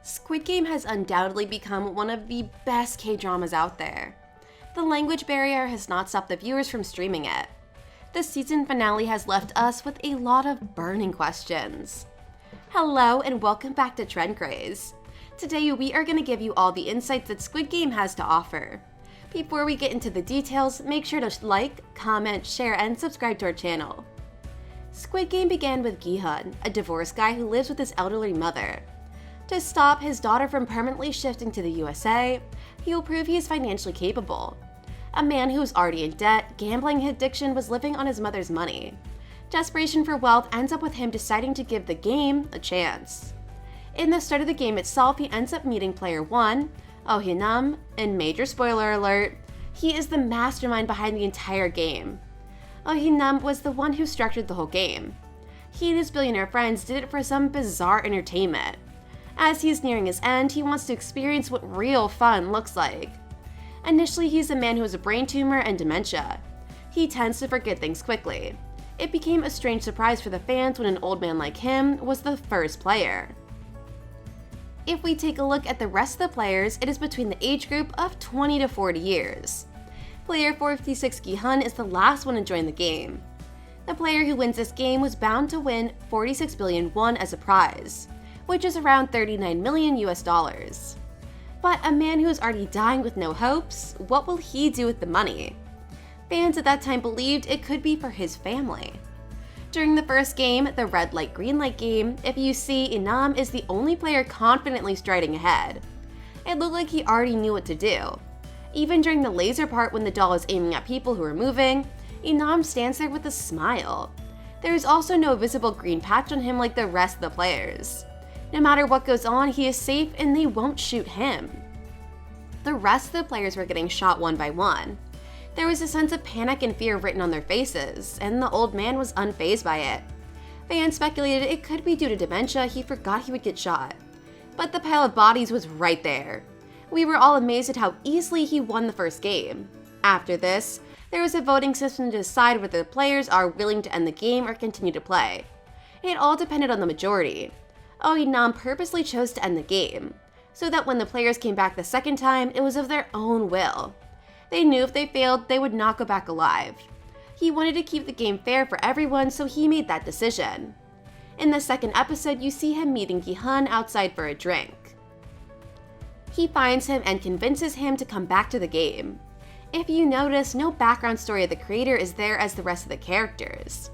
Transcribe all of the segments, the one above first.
Squid Game has undoubtedly become one of the best K-dramas out there. The language barrier has not stopped the viewers from streaming it. The season finale has left us with a lot of burning questions. Hello and welcome back to Craze. Today we are going to give you all the insights that Squid Game has to offer. Before we get into the details, make sure to like, comment, share, and subscribe to our channel. Squid Game began with Gi-hun, a divorced guy who lives with his elderly mother. To stop his daughter from permanently shifting to the USA, he will prove he is financially capable. A man who was already in debt, gambling addiction was living on his mother's money. Desperation for wealth ends up with him deciding to give the game a chance. In the start of the game itself, he ends up meeting player 1, Oh Hyun-nam, and major spoiler alert, he is the mastermind behind the entire game. Oh Hyun-nam was the one who structured the whole game. He and his billionaire friends did it for some bizarre entertainment. As he is nearing his end, he wants to experience what real fun looks like. Initially, he's a man who has a brain tumor and dementia. He tends to forget things quickly. It became a strange surprise for the fans when an old man like him was the first player. If we take a look at the rest of the players, it is between the age group of 20 to 40 years. Player 456 Gi-hun is the last one to join the game. The player who wins this game was bound to win 46 billion won as a prize, which is around 39 million US dollars. But a man who is already dying with no hopes, what will he do with the money? Fans at that time believed it could be for his family. During the first game, the red light green light game, if you see, Inam is the only player confidently striding ahead. It looked like he already knew what to do. Even during the laser part when the doll is aiming at people who are moving, Inam stands there with a smile. There is also no visible green patch on him like the rest of the players. No matter what goes on, he is safe and they won't shoot him. The rest of the players were getting shot one by one. There was a sense of panic and fear written on their faces, and the old man was unfazed by it. Fans speculated it could be due to dementia, he forgot he would get shot. But the pile of bodies was right there. We were all amazed at how easily he won the first game. After this, there was a voting system to decide whether the players are willing to end the game or continue to play. It all depended on the majority. Oh Hyun-nam purposely chose to end the game, so that when the players came back the second time, it was of their own will. They knew if they failed, they would not go back alive. He wanted to keep the game fair for everyone, so he made that decision. In the second episode, you see him meeting Gi-hun outside for a drink. He finds him and convinces him to come back to the game. If you notice, no background story of the creator is there as the rest of the characters.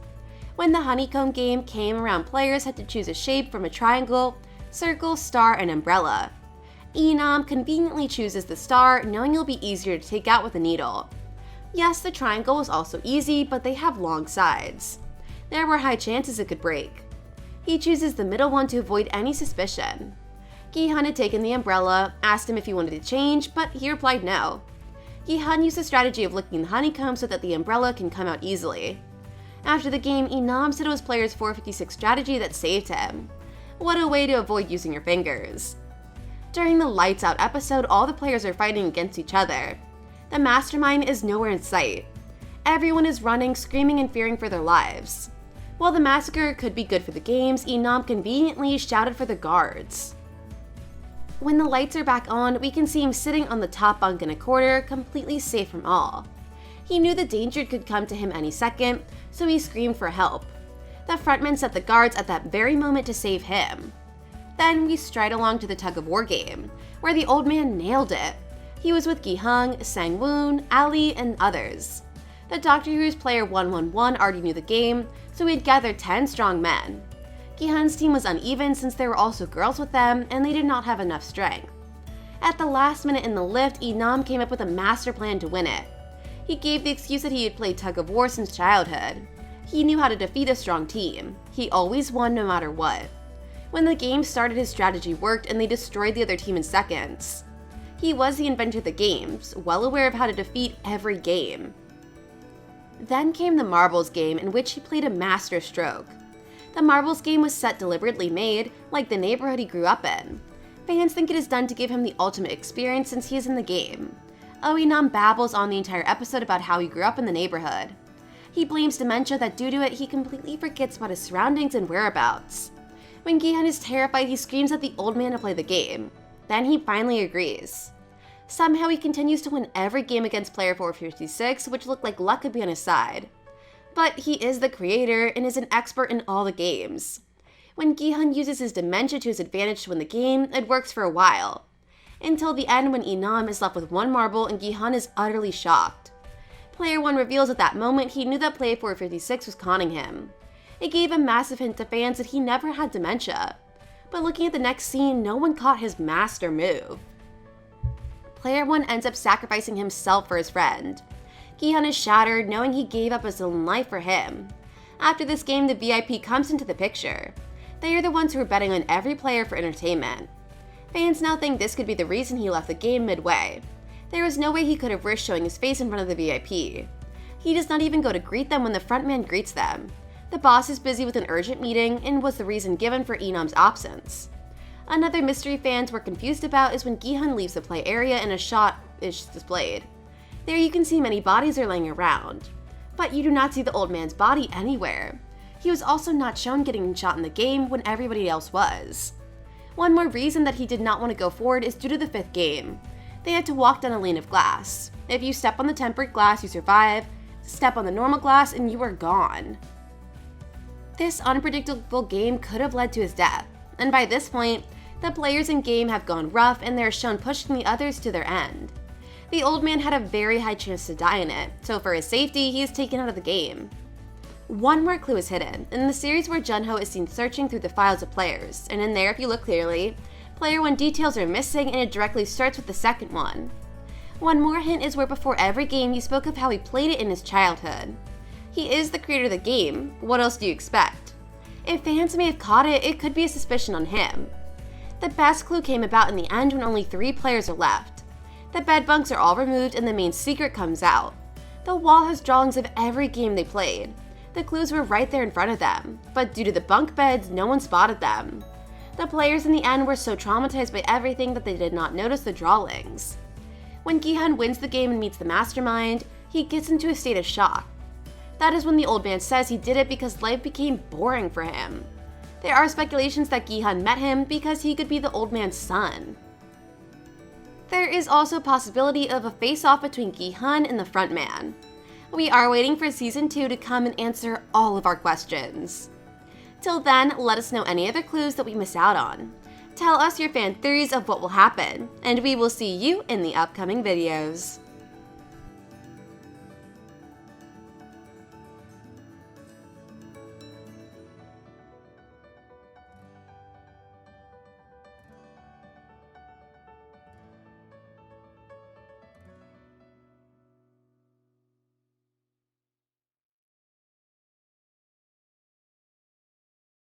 When the honeycomb game came around, players had to choose a shape from a triangle, circle, star, and umbrella. Inam conveniently chooses the star, knowing it'll be easier to take out with a needle. Yes, the triangle was also easy, but they have long sides. There were high chances it could break. He chooses the middle one to avoid any suspicion. Gi-hun had taken the umbrella, asked him if he wanted to change, but he replied no. Gi-hun used the strategy of licking the honeycomb so that the umbrella can come out easily. After the game, Inam said it was player's 456 strategy that saved him. What a way to avoid using your fingers. During the Lights Out episode, all the players are fighting against each other. The mastermind is nowhere in sight. Everyone is running, screaming, and fearing for their lives. While the massacre could be good for the games, Inam conveniently shouted for the guards. When the lights are back on, we can see him sitting on the top bunk in a corner, completely safe from all. He knew the danger could come to him any second, so he screamed for help. The frontman set the guards at that very moment to save him. Then we stride along to the tug-of-war game, where the old man nailed it. He was with Gi-hun, Sang-woon, Ali, and others. The Doctor Who's player 111 already knew the game, so he had gathered 10 strong men. Gi-hun's team was uneven since there were also girls with them, and they did not have enough strength. At the last minute in the lift, Inam came up with a master plan to win it. He gave the excuse that he had played tug-of-war since childhood. He knew how to defeat a strong team. He always won no matter what. When the game started, his strategy worked and they destroyed the other team in seconds. He was the inventor of the games, well aware of how to defeat every game. Then came the marbles game, in which he played a master stroke. The marbles game was set deliberately made, like the neighborhood he grew up in. Fans think it is done to give him the ultimate experience since he is in the game. Oh Hyun-nam babbles on the entire episode about how he grew up in the neighborhood. He blames dementia that due to it, he completely forgets about his surroundings and whereabouts. When Gi-hun is terrified, he screams at the old man to play the game. Then he finally agrees. Somehow he continues to win every game against player 456, which looked like luck could be on his side. But he is the creator and is an expert in all the games. When Gi-hun uses his dementia to his advantage to win the game, it works for a while. Until the end when Inam is left with one marble and Gi-hun is utterly shocked. Player 1 reveals at that moment he knew that player 456 was conning him. It gave a massive hint to fans that he never had dementia. But looking at the next scene, no one caught his master move. Player 1 ends up sacrificing himself for his friend. Gi-hun is shattered, knowing he gave up his own life for him. After this game, the VIP comes into the picture. They are the ones who are betting on every player for entertainment. Fans now think this could be the reason he left the game midway. There was no way he could have risked showing his face in front of the VIP. He does not even go to greet them when the frontman greets them. The boss is busy with an urgent meeting and was the reason given for Inam's absence. Another mystery fans were confused about is when Gi-hun leaves the play area and a shot is displayed. There you can see many bodies are laying around. But you do not see the old man's body anywhere. He was also not shown getting shot in the game when everybody else was. One more reason that he did not want to go forward is due to the 5th game. They had to walk down a lane of glass. If you step on the tempered glass, you survive. Step on the normal glass and you are gone. This unpredictable game could have led to his death, and by this point, the players in game have gone rough and they're shown pushing the others to their end. The old man had a very high chance to die in it, so for his safety, he is taken out of the game. One more clue is hidden, in the series where Junho is seen searching through the files of players, and in there, if you look clearly, player 1 details are missing and it directly starts with the second one. One more hint is where before every game he spoke of how he played it in his childhood. He is the creator of the game, what else do you expect? If fans may have caught it, it could be a suspicion on him. The best clue came about in the end when only 3 players are left. The bed bunks are all removed and the main secret comes out. The wall has drawings of every game they played. The clues were right there in front of them, but due to the bunk beds, no one spotted them. The players in the end were so traumatized by everything that they did not notice the drawings. When Gi-hun wins the game and meets the mastermind, he gets into a state of shock. That is when the old man says he did it because life became boring for him. There are speculations that Gi-hun met him because he could be the old man's son. There is also a possibility of a face-off between Gi-hun and the frontman. We are waiting for Season 2 to come and answer all of our questions. Till then, let us know any other clues that we miss out on. Tell us your fan theories of what will happen, and we will see you in the upcoming videos.